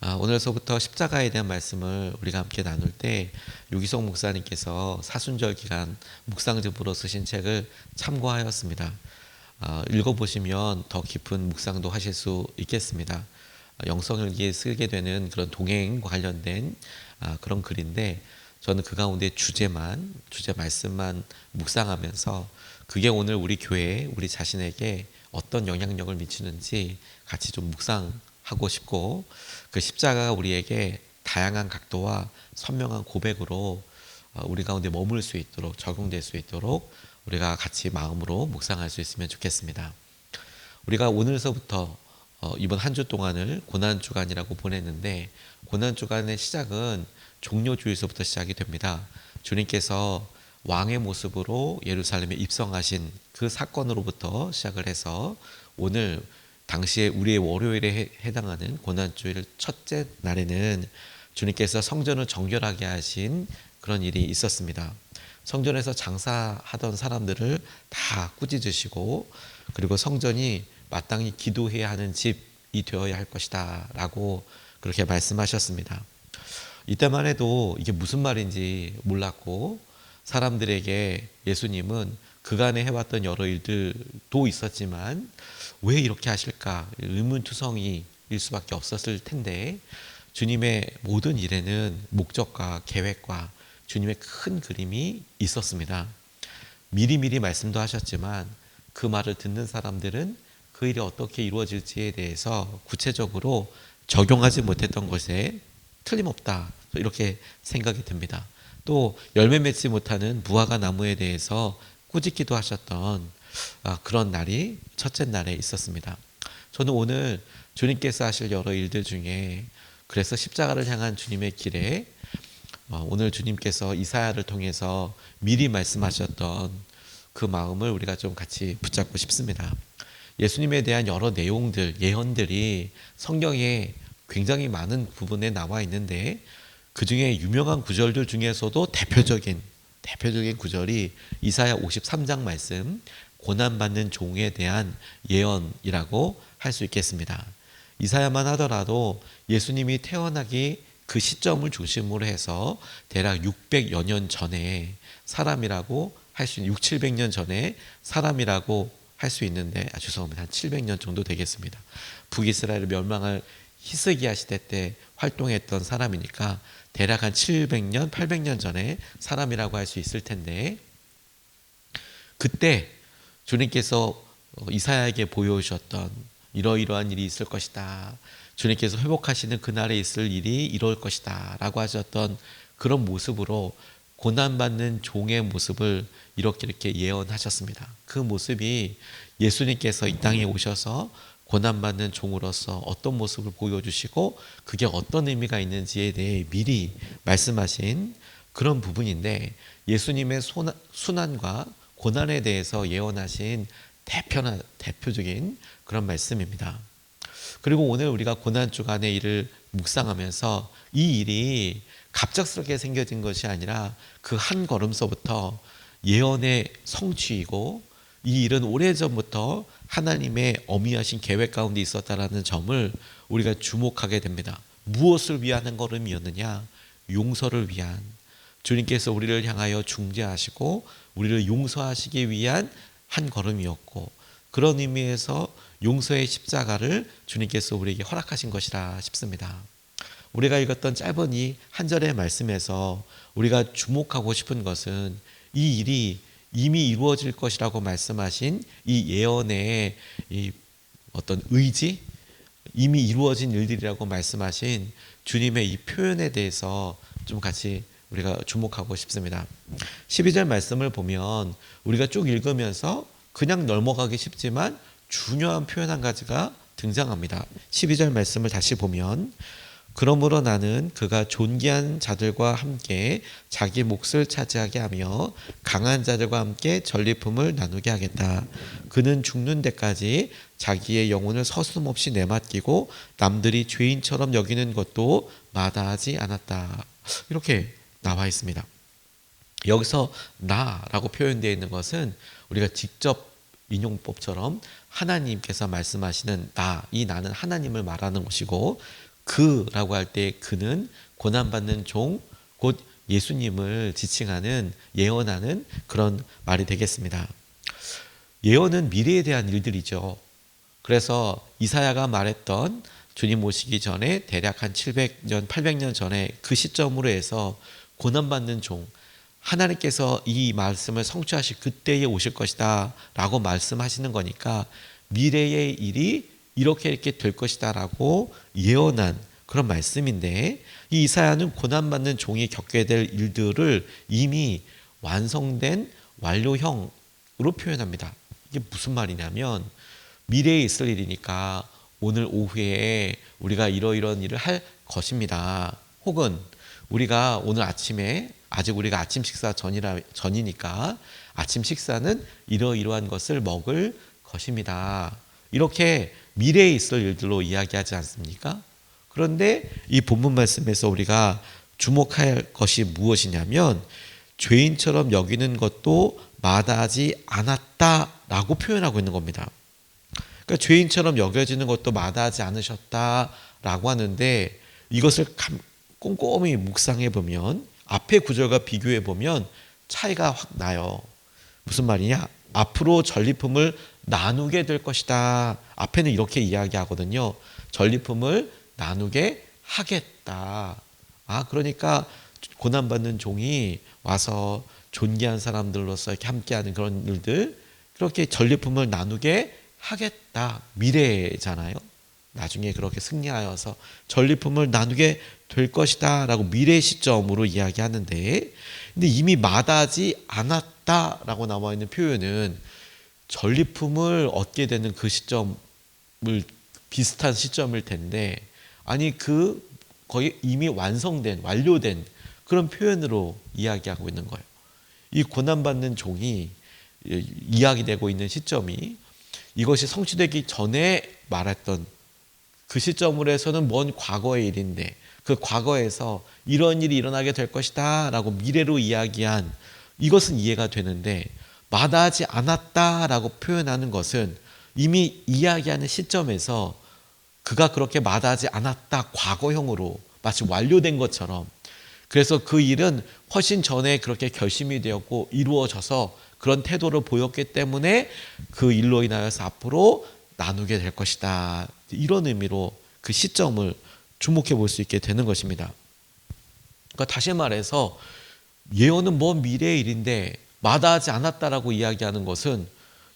오늘서부터 십자가에 대한 말씀을 우리가 함께 나눌 때 유기성 목사님께서 사순절 기간 묵상집으로 쓰신 책을 참고하였습니다. 읽어보시면 더 깊은 묵상도 하실 수 있겠습니다. 영성일기에 쓰게 되는 그런 동행과 관련된 그런 글인데, 저는 그 가운데 주제 말씀만 묵상하면서 그게 오늘 우리 교회에 우리 자신에게 어떤 영향력을 미치는지 같이 좀 묵상하고 싶고, 그 십자가가 우리에게 다양한 각도와 선명한 고백으로 우리 가운데 머물 수 있도록, 적용될 수 있도록 우리가 같이 마음으로 묵상할 수 있으면 좋겠습니다. 우리가 오늘서부터 이번 한 주 동안을 고난주간이라고 보냈는데, 고난주간의 시작은 종료주일서부터 시작이 됩니다. 주님께서 왕의 모습으로 예루살렘에 입성하신 그 사건으로부터 시작을 해서 오늘 당시에 우리의 월요일에 해당하는 고난주일 첫째 날에는 주님께서 성전을 정결하게 하신 그런 일이 있었습니다. 성전에서 장사하던 사람들을 다 꾸짖으시고, 그리고 성전이 마땅히 기도해야 하는 집이 되어야 할 것이다 라고 그렇게 말씀하셨습니다. 이때만 해도 이게 무슨 말인지 몰랐고, 사람들에게 예수님은 그간에 해왔던 여러 일들도 있었지만 왜 이렇게 하실까 의문투성이일 수밖에 없었을 텐데, 주님의 모든 일에는 목적과 계획과 주님의 큰 그림이 있었습니다. 미리미리 말씀도 하셨지만 그 말을 듣는 사람들은 그 일이 어떻게 이루어질지에 대해서 구체적으로 적용하지 못했던 것에 틀림없다, 이렇게 생각이 듭니다. 또 열매 맺지 못하는 무화과 나무에 대해서 꾸짖기도 하셨던 그런 날이 첫째 날에 있었습니다. 저는 오늘 주님께서 하실 여러 일들 중에, 그래서 십자가를 향한 주님의 길에 오늘 주님께서 이사야를 통해서 미리 말씀하셨던 그 마음을 우리가 좀 같이 붙잡고 싶습니다. 예수님에 대한 여러 내용들, 예언들이 성경에 굉장히 많은 부분에 나와 있는데, 그 중에 유명한 구절들 중에서도 대표적인 구절이 이사야 53장 말씀, 고난받는 종에 대한 예언이라고 할 수 있겠습니다. 이사야만 하더라도 예수님이 태어나기 그 시점을 중심으로 해서 대략 600여 년 전에 사람이라고 할 수 있는, 6, 700년 전에 사람이라고 할 수 있는데, 죄송합니다. 한 700년 정도 되겠습니다. 북이스라엘을 멸망할 히스기야 시대 때 활동했던 사람이니까 대략 한 700년, 800년 전에 사람이라고 할 수 있을 텐데, 그때 주님께서 이사야에게 보여주셨던 이러이러한 일이 있을 것이다, 주님께서 회복하시는 그날에 있을 일이 이럴 것이다 라고 하셨던 그런 모습으로 고난받는 종의 모습을 이렇게 예언하셨습니다. 그 모습이 예수님께서 이 땅에 오셔서 고난받는 종으로서 어떤 모습을 보여주시고 그게 어떤 의미가 있는지에 대해 미리 말씀하신 그런 부분인데, 예수님의 순환과 고난에 대해서 예언하신 대표적인 그런 말씀입니다. 그리고 오늘 우리가 고난주간의 일을 묵상하면서 이 일이 갑작스럽게 생겨진 것이 아니라 그 한 걸음서부터 예언의 성취이고, 이 일은 오래전부터 하나님의 어미하신 계획 가운데 있었다라는 점을 우리가 주목하게 됩니다. 무엇을 위한 한 걸음이었느냐? 용서를 위한, 주님께서 우리를 향하여 중재하시고 우리를 용서하시기 위한 한 걸음이었고, 그런 의미에서 용서의 십자가를 주님께서 우리에게 허락하신 것이라 싶습니다. 우리가 읽었던 짧은 이 한 절의 말씀에서 우리가 주목하고 싶은 것은 이 일이 이미 이루어질 것이라고 말씀하신 이 예언의 이 어떤 의지, 이미 이루어진 일들이라고 말씀하신 주님의 이 표현에 대해서 좀 같이 우리가 주목하고 싶습니다. 12절 말씀을 보면 우리가 쭉 읽으면서 그냥 넘어가기 쉽지만 중요한 표현 한 가지가 등장합니다. 12절 말씀을 다시 보면, 그러므로 나는 그가 존귀한 자들과 함께 자기 몫을 차지하게 하며 강한 자들과 함께 전리품을 나누게 하겠다. 그는 죽는 데까지 자기의 영혼을 서슴없이 내맡기고 남들이 죄인처럼 여기는 것도 마다하지 않았다. 이렇게 나와 있습니다. 여기서 나라고 표현되어 있는 것은 우리가 직접 인용법처럼 하나님께서 말씀하시는 나, 이 나는 하나님을 말하는 것이고, 그라고 할 때 그는 고난받는 종, 곧 예수님을 지칭하는 예언하는 그런 말이 되겠습니다. 예언은 미래에 대한 일들이죠. 그래서 이사야가 말했던 주님 오시기 전에 대략 한 700년, 800년 전에 그 시점으로 해서 고난받는 종, 하나님께서 이 말씀을 성취하실 그때에 오실 것이다 라고 말씀하시는 거니까 미래의 일이 이렇게 될 것이다 라고 예언한 그런 말씀인데, 이 이사야는 고난받는 종이 겪게 될 일들을 이미 완성된 완료형으로 표현합니다. 이게 무슨 말이냐면 미래에 있을 일이니까 오늘 오후에 우리가 이러이러한 일을 할 것입니다. 혹은 우리가 오늘 아침에 아직 우리가 아침 식사 전이니까 아침 식사는 이러이러한 것을 먹을 것입니다. 이렇게 미래에 있을 일들로 이야기하지 않습니까? 그런데 이 본문 말씀에서 우리가 주목할 것이 무엇이냐면 죄인처럼 여기는 것도 마다하지 않았다라고 표현하고 있는 겁니다. 그러니까 죄인처럼 여겨지는 것도 마다하지 않으셨다라고 하는데, 이것을 꼼꼼히 묵상해 보면 앞의 구절과 비교해 보면 차이가 확 나요. 무슨 말이냐? 앞으로 전리품을 나누게 될 것이다. 앞에는 이렇게 이야기하거든요. 전리품을 나누게 하겠다. 그러니까 고난받는 종이 와서 존귀한 사람들로서 이렇게 함께하는 그런 일들, 그렇게 전리품을 나누게 하겠다. 미래잖아요. 나중에 그렇게 승리하여서 전리품을 나누게 될 것이다 라고 미래 시점으로 이야기하는데, 근데 이미 마다하지 않았다라고 나와 있는 표현은 전리품을 얻게 되는 그 시점을 비슷한 시점일 텐데, 아니 거의 이미 완료된 그런 표현으로 이야기하고 있는 거예요. 이 고난받는 종이 이야기되고 있는 시점이 이것이 성취되기 전에 말했던 그 시점으로 해서는 먼 과거의 일인데, 그 과거에서 이런 일이 일어나게 될 것이다 라고 미래로 이야기한 이것은 이해가 되는데, 마다하지 않았다라고 표현하는 것은 이미 이야기하는 시점에서 그가 그렇게 마다하지 않았다 과거형으로 마치 완료된 것처럼, 그래서 그 일은 훨씬 전에 그렇게 결심이 되었고 이루어져서 그런 태도를 보였기 때문에 그 일로 인하여서 앞으로 나누게 될 것이다, 이런 의미로 그 시점을 주목해 볼 수 있게 되는 것입니다. 그러니까 다시 말해서 예언은 먼 미래의 일인데 마다하지 않았다라고 이야기하는 것은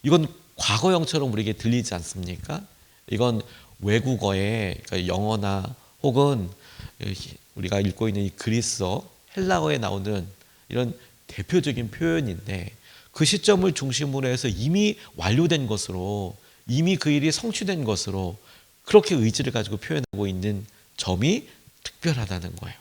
이건 과거형처럼 우리에게 들리지 않습니까? 이건 외국어에, 그러니까 영어나 혹은 우리가 읽고 있는 이 그리스어, 헬라어에 나오는 이런 대표적인 표현인데, 그 시점을 중심으로 해서 이미 완료된 것으로, 이미 그 일이 성취된 것으로 그렇게 의지를 가지고 표현하고 있는 점이 특별하다는 거예요.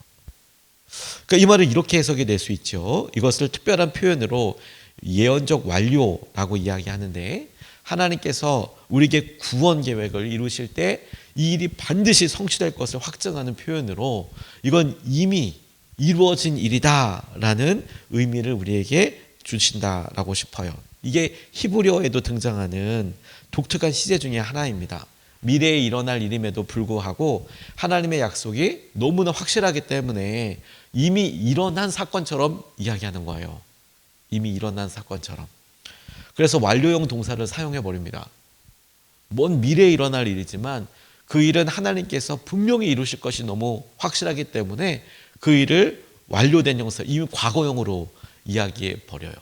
그러니까 이 말을 이렇게 해석이 될 수 있죠. 이것을 특별한 표현으로 예언적 완료라고 이야기하는데, 하나님께서 우리에게 구원 계획을 이루실 때 이 일이 반드시 성취될 것을 확증하는 표현으로 이건 이미 이루어진 일이다라는 의미를 우리에게 주신다라고 싶어요. 이게 히브리어에도 등장하는 독특한 시제 중에 하나입니다. 미래에 일어날 일임에도 불구하고 하나님의 약속이 너무나 확실하기 때문에 이미 일어난 사건처럼 이야기하는 거예요. 이미 일어난 사건처럼. 그래서 완료형 동사를 사용해 버립니다. 먼 미래에 일어날 일이지만 그 일은 하나님께서 분명히 이루실 것이 너무 확실하기 때문에 그 일을 완료된 형사, 이미 과거형으로 이야기해 버려요.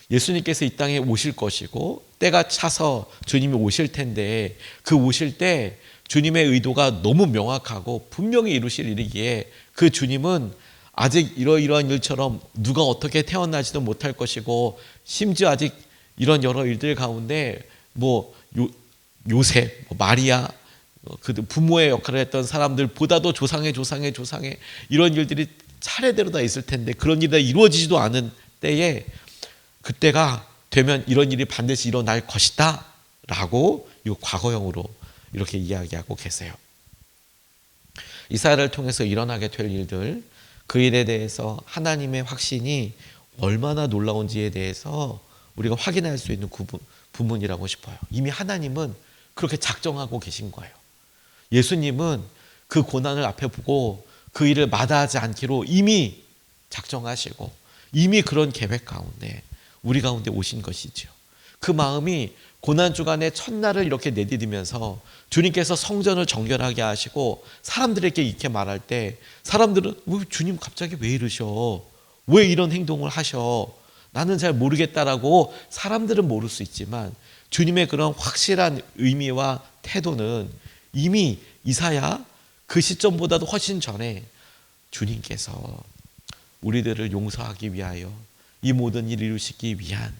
예수님께서 이 땅에 오실 것이고 때가 차서 주님이 오실 텐데, 그 오실 때 주님의 의도가 너무 명확하고 분명히 이루실 일이기에 그 주님은 아직 이러이러한 일처럼 누가 어떻게 태어나지도 못할 것이고, 심지어 아직 이런 여러 일들 가운데 요셉, 마리아, 그 부모의 역할을 했던 사람들보다도 조상의 이런 일들이 차례대로 다 있을 텐데, 그런 일이 다 이루어지지도 않은 때에 그때가 되면 이런 일이 반드시 일어날 것이다 라고 이 과거형으로 이렇게 이야기하고 계세요. 이사야를 통해서 일어나게 될 일들, 그 일에 대해서 하나님의 확신이 얼마나 놀라운지에 대해서 우리가 확인할 수 있는 부분이라고 싶어요. 이미 하나님은 그렇게 작정하고 계신 거예요. 예수님은 그 고난을 앞에 보고 그 일을 마다하지 않기로 이미 작정하시고 이미 그런 계획 가운데 우리 가운데 오신 것이죠. 그 마음이 고난 주간의 첫날을 이렇게 내디디면서 주님께서 성전을 정결하게 하시고 사람들에게 이렇게 말할 때 사람들은 주님 갑자기 왜 이러셔? 왜 이런 행동을 하셔? 나는 잘 모르겠다라고 사람들은 모를 수 있지만 주님의 그런 확실한 의미와 태도는 이미 이사야 그 시점보다도 훨씬 전에 주님께서 우리들을 용서하기 위하여 이 모든 일을 이루시기 위한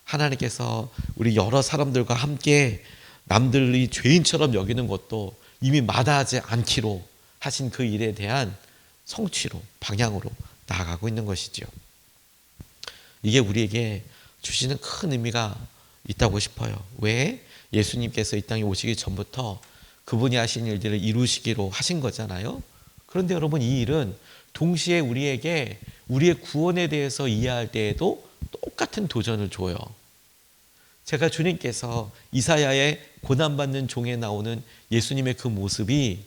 하나님께서 우리 여러 사람들과 함께 남들이 죄인처럼 여기는 것도 이미 마다하지 않기로 하신 그 일에 대한 성취로 방향으로 나아가고 있는 것이죠. 이게 우리에게 주시는 큰 의미가 있다고 싶어요. 왜? 예수님께서 이 땅에 오시기 전부터 그분이 하신 일들을 이루시기로 하신 거잖아요. 그런데 여러분, 이 일은 동시에 우리에게 우리의 구원에 대해서 이해할 때에도 똑같은 도전을 줘요. 제가 주님께서 이사야의 고난받는 종에 나오는 예수님의 그 모습이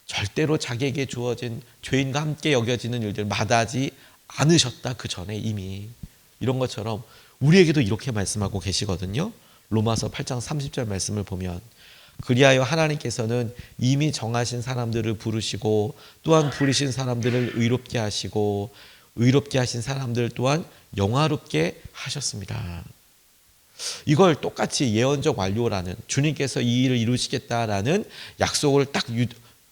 절대로 자기에게 주어진 죄인과 함께 여겨지는 일들 마다하지 않으셨다. 그 전에 이미 이런 것처럼 우리에게도 이렇게 말씀하고 계시거든요. 로마서 8장 30절 말씀을 보면 그리하여 하나님께서는 이미 정하신 사람들을 부르시고 또한 부르신 사람들을 의롭게 하시고 의롭게 하신 사람들 또한 영화롭게 하셨습니다. 이걸 똑같이 예언적 완료라는 주님께서 이 일을 이루시겠다라는 약속을 딱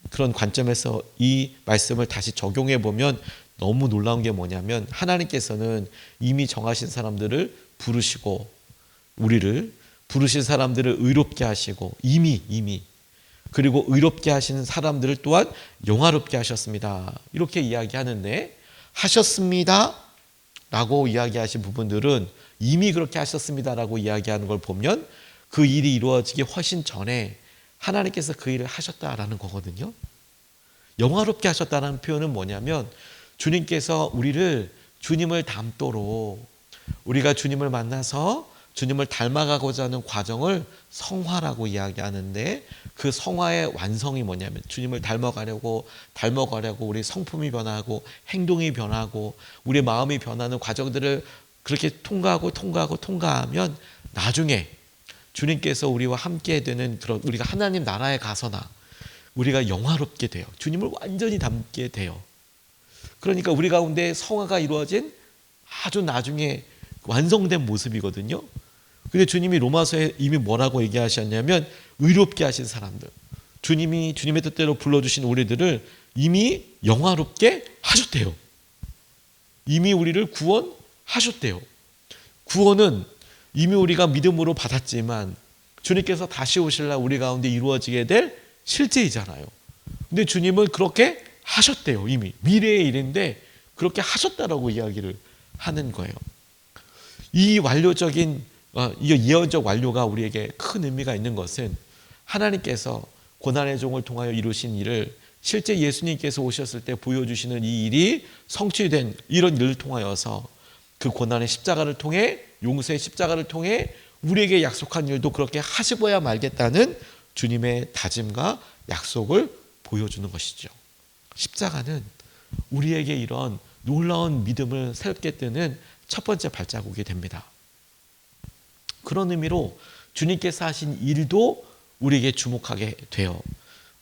그런 관점에서 이 말씀을 다시 적용해 보면 너무 놀라운 게 뭐냐면 하나님께서는 이미 정하신 사람들을 부르시고 우리를 부르신 사람들을 의롭게 하시고 이미 그리고 의롭게 하시는 사람들을 또한 영화롭게 하셨습니다. 이렇게 이야기하는데 하셨습니다 라고 이야기하신 부분들은 이미 그렇게 하셨습니다라고 이야기하는 걸 보면 그 일이 이루어지기 훨씬 전에 하나님께서 그 일을 하셨다라는 거거든요. 영화롭게 하셨다는 표현은 뭐냐면 주님께서 우리를 주님을 닮도록 우리가 주님을 만나서 주님을 닮아가고자 하는 과정을 성화라고 이야기하는데 그 성화의 완성이 뭐냐면 주님을 닮아가려고 우리 성품이 변하고 행동이 변하고 우리 마음이 변하는 과정들을 그렇게 통과하면 나중에 주님께서 우리와 함께 되는 그런 우리가 하나님 나라에 가서나 우리가 영화롭게 돼요. 주님을 완전히 닮게 돼요. 그러니까 우리 가운데 성화가 이루어진 아주 나중에 완성된 모습이거든요. 근데 주님이 로마서에 이미 뭐라고 얘기하셨냐면 의롭게 하신 사람들, 주님이 주님의 뜻대로 불러주신 우리들을 이미 영화롭게 하셨대요. 이미 우리를 구원하셨대요. 구원은 이미 우리가 믿음으로 받았지만 주님께서 다시 오실 날 우리 가운데 이루어지게 될 실제이잖아요. 근데 주님은 그렇게 하셨대요. 이미 미래의 일인데 그렇게 하셨다라고 이야기를 하는 거예요. 이 완료적인 이 예언적 완료가 우리에게 큰 의미가 있는 것은 하나님께서 고난의 종을 통하여 이루신 일을 실제 예수님께서 오셨을 때 보여주시는 이 일이 성취된 이런 일을 통하여서 그 고난의 십자가를 통해 용서의 십자가를 통해 우리에게 약속한 일도 그렇게 하시고야 말겠다는 주님의 다짐과 약속을 보여주는 것이죠. 십자가는 우리에게 이런 놀라운 믿음을 새롭게 뜨는 첫 번째 발자국이 됩니다. 그런 의미로 주님께서 하신 일도 우리에게 주목하게 돼요.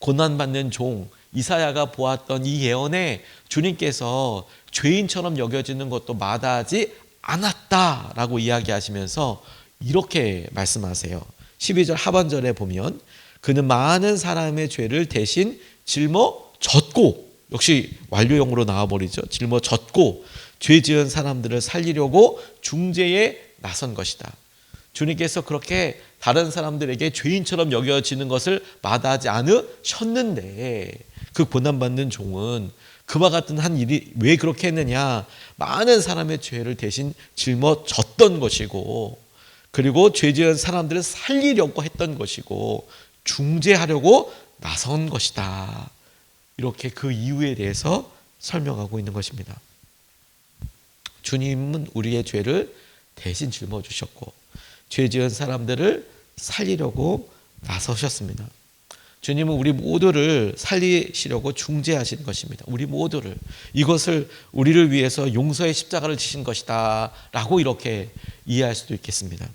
고난받는 종 이사야가 보았던 이 예언에 주님께서 죄인처럼 여겨지는 것도 마다하지 않았다라고 이야기하시면서 이렇게 말씀하세요. 12절 하반절에 보면 그는 많은 사람의 죄를 대신 짊어졌고 역시 완료형으로 나와버리죠. 짊어졌고 죄 지은 사람들을 살리려고 중재에 나선 것이다. 주님께서 그렇게 다른 사람들에게 죄인처럼 여겨지는 것을 마다하지 않으셨는데 그 고난받는 종은 그와 같은 한 일이 왜 그렇게 했느냐. 많은 사람의 죄를 대신 짊어졌던 것이고 그리고 죄 지은 사람들을 살리려고 했던 것이고 중재하려고 나선 것이다. 이렇게 그 이유에 대해서 설명하고 있는 것입니다. 주님은 우리의 죄를 대신 짊어주셨고 죄 지은 사람들을 살리려고 나서셨습니다. 주님은 우리 모두를 살리시려고 중재하신 것입니다. 우리 모두를. 이것을 우리를 위해서 용서의 십자가를 지신 것이다 라고 이렇게 이해할 수도 있겠습니다.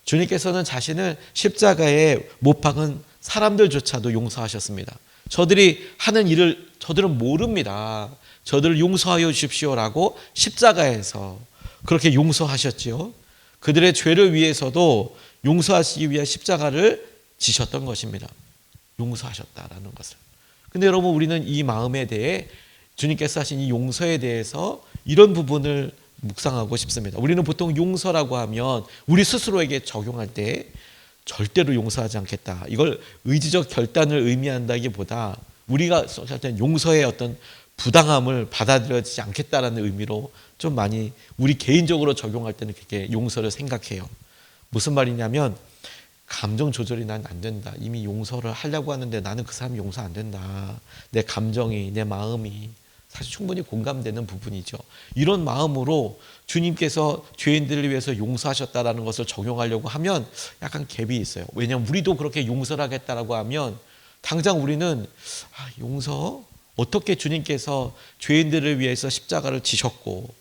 주님께서는 자신을 십자가에 못 박은 사람들조차도 용서하셨습니다. 저들이 하는 일을 저들은 모릅니다. 저들을 용서하여 주십시오라고 십자가에서 그렇게 용서하셨지요. 그들의 죄를 위해서도 용서하시기 위해 십자가를 지셨던 것입니다. 용서하셨다라는 것을. 근데 여러분, 우리는 이 마음에 대해 주님께서 하신 이 용서에 대해서 이런 부분을 묵상하고 싶습니다. 우리는 보통 용서라고 하면 우리 스스로에게 적용할 때 절대로 용서하지 않겠다, 이걸 의지적 결단을 의미한다기보다 우리가 용서의 어떤 부당함을 받아들여지지 않겠다라는 의미로 좀 많이 우리 개인적으로 적용할 때는 그렇게 용서를 생각해요. 무슨 말이냐면, 감정 조절이 난 안 된다. 이미 용서를 하려고 하는데 나는 그 사람이 용서 안 된다. 내 감정이, 내 마음이 사실 충분히 공감되는 부분이죠. 이런 마음으로 주님께서 죄인들을 위해서 용서하셨다라는 것을 적용하려고 하면 약간 갭이 있어요. 왜냐하면 우리도 그렇게 용서를 하겠다라고 하면 당장 우리는 용서? 어떻게 주님께서 죄인들을 위해서 십자가를 지셨고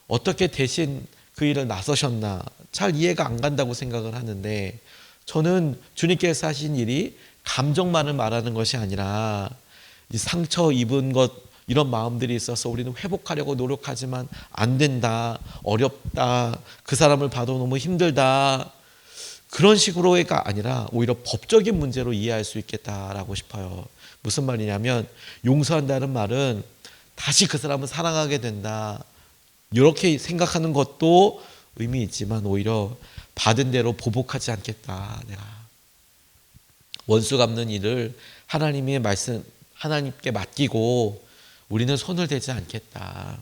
어떻게 대신 그 일을 나서셨나 잘 이해가 안 간다고 생각을 하는데, 저는 주님께서 하신 일이 감정만을 말하는 것이 아니라 이 상처 입은 것, 이런 마음들이 있어서 우리는 회복하려고 노력하지만 안 된다, 어렵다, 그 사람을 봐도 너무 힘들다, 그런 식으로가 아니라 오히려 법적인 문제로 이해할 수 있겠다라고 싶어요. 무슨 말이냐면, 용서한다는 말은 다시 그 사람을 사랑하게 된다, 이렇게 생각하는 것도 의미 있지만 오히려 받은 대로 보복하지 않겠다. 내가 원수 갚는 일을 하나님께 맡기고 우리는 손을 대지 않겠다,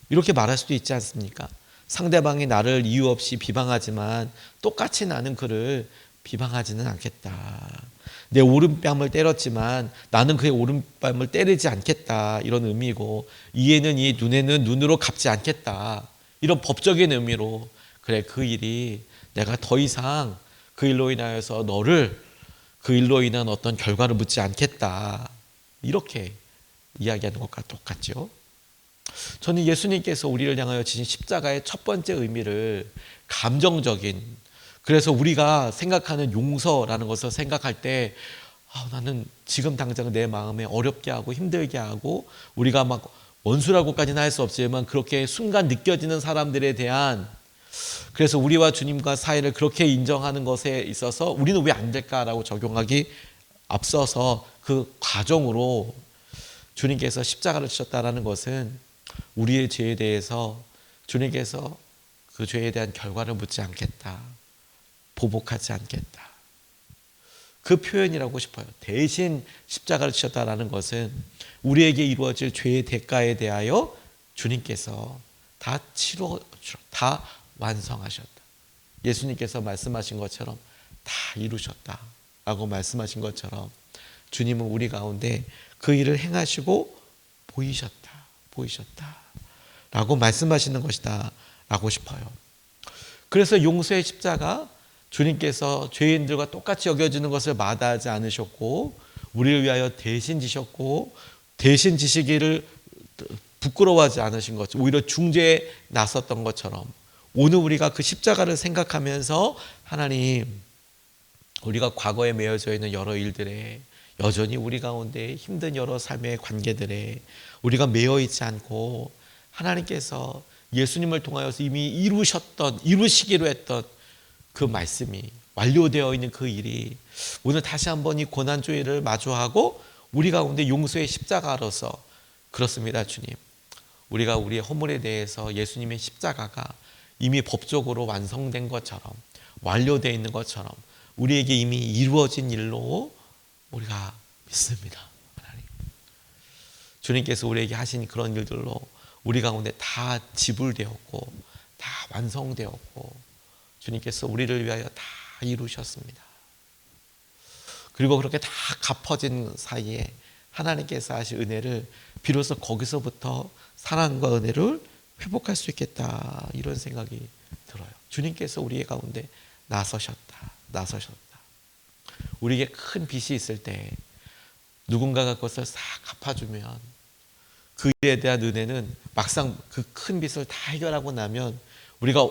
이렇게 말할 수도 있지 않습니까? 상대방이 나를 이유 없이 비방하지만 똑같이 나는 그를 비방하지는 않겠다. 내 오른뺨을 때렸지만 나는 그의 오른뺨을 때리지 않겠다, 이런 의미고, 이에는 이, 눈에는 눈으로 갚지 않겠다, 이런 법적인 의미로, 그래, 그 일이 내가 더 이상 그 일로 인하여서 너를 그 일로 인한 어떤 결과를 묻지 않겠다, 이렇게 이야기하는 것과 똑같죠. 저는 예수님께서 우리를 향하여 지신 십자가의 첫 번째 의미를 감정적인, 그래서 우리가 생각하는 용서라는 것을 생각할 때 나는 지금 당장 내 마음에 어렵게 하고 힘들게 하고, 우리가 막 원수라고까지는 할 수 없지만 그렇게 순간 느껴지는 사람들에 대한, 그래서 우리와 주님과 사이를 그렇게 인정하는 것에 있어서 우리는 왜 안 될까라고 적용하기 앞서서 그 과정으로 주님께서 십자가를 지셨다라는 것은 우리의 죄에 대해서 주님께서 그 죄에 대한 결과를 묻지 않겠다, 보복하지 않겠다, 그 표현이라고 싶어요. 대신 십자가를 지셨다라는 것은 우리에게 이루어질 죄의 대가에 대하여 주님께서 다 다 완성하셨다. 예수님께서 말씀하신 것처럼 다 이루셨다라고 말씀하신 것처럼 주님은 우리 가운데 그 일을 행하시고 보이셨다 라고 말씀하시는 것이다 라고 싶어요. 그래서 용서의 십자가, 주님께서 죄인들과 똑같이 여겨지는 것을 마다하지 않으셨고 우리를 위하여 대신 지셨고, 대신 지시기를 부끄러워하지 않으신 것, 오히려 중재에 나섰던 것처럼 오늘 우리가 그 십자가를 생각하면서 하나님, 우리가 과거에 매여져 있는 여러 일들에, 여전히 우리 가운데 힘든 여러 삶의 관계들에 우리가 매여 있지 않고 하나님께서 예수님을 통하여서 이미 이루시기로 했던 그 말씀이 완료되어 있는 그 일이 오늘 다시 한번 이 고난주의를 마주하고 우리 가운데 용서의 십자가로서, 그렇습니다 주님, 우리가 우리의 허물에 대해서 예수님의 십자가가 이미 법적으로 완성된 것처럼, 완료되어 있는 것처럼 우리에게 이미 이루어진 일로 우리가 믿습니다. 하나님, 주님께서 우리에게 하신 그런 일들로 우리 가운데 다 지불되었고 다 완성되었고 주님께서 우리를 위하여 다 이루셨습니다. 그리고 그렇게 다 갚아진 사이에 하나님께서 하신 은혜를 비로소 거기서부터 사랑과 은혜를 회복할 수 있겠다, 이런 생각이 들어요. 주님께서 우리의 가운데 나서셨다. 우리에게 큰 빚이 있을 때 누군가가 그것을 싹 갚아주면 그 일에 대한 은혜는 막상 그 큰 빚을 다 해결하고 나면 우리가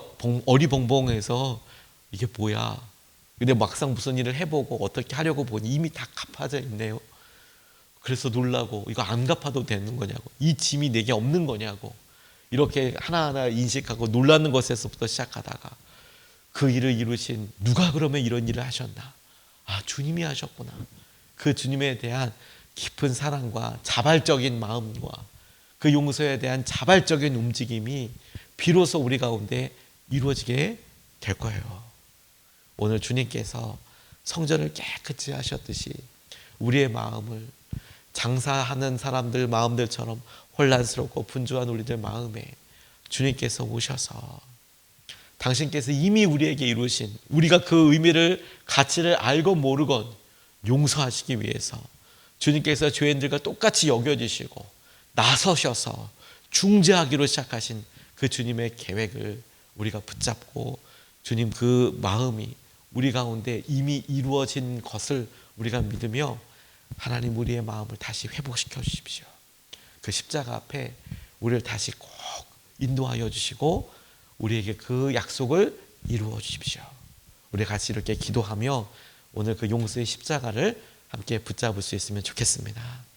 어리벙벙해서 이게 뭐야. 근데 막상 무슨 일을 해보고 어떻게 하려고 보니 이미 다 갚아져 있네요. 그래서 놀라고 이거 안 갚아도 되는 거냐고, 이 짐이 내게 없는 거냐고, 이렇게 하나하나 인식하고 놀라는 것에서부터 시작하다가 그 일을 이루신 누가 그러면 이런 일을 하셨나? 아, 주님이 하셨구나. 그 주님에 대한 깊은 사랑과 자발적인 마음과 그 용서에 대한 자발적인 움직임이 비로소 우리 가운데 이루어지게 될 거예요. 오늘 주님께서 성전을 깨끗이 하셨듯이 우리의 마음을 장사하는 사람들 마음들처럼 혼란스럽고 분주한 우리들 마음에 주님께서 오셔서 당신께서 이미 우리에게 이루신, 우리가 그 의미를 가치를 알고 모르건 용서하시기 위해서 주님께서 죄인들과 똑같이 여겨지시고 나서셔서 중재하기로 시작하신 그 주님의 계획을 우리가 붙잡고 주님 그 마음이 우리 가운데 이미 이루어진 것을 우리가 믿으며 하나님 우리의 마음을 다시 회복시켜 주십시오. 그 십자가 앞에 우리를 다시 꼭 인도하여 주시고 우리에게 그 약속을 이루어 주십시오. 우리 같이 이렇게 기도하며 오늘 그 용서의 십자가를 함께 붙잡을 수 있으면 좋겠습니다.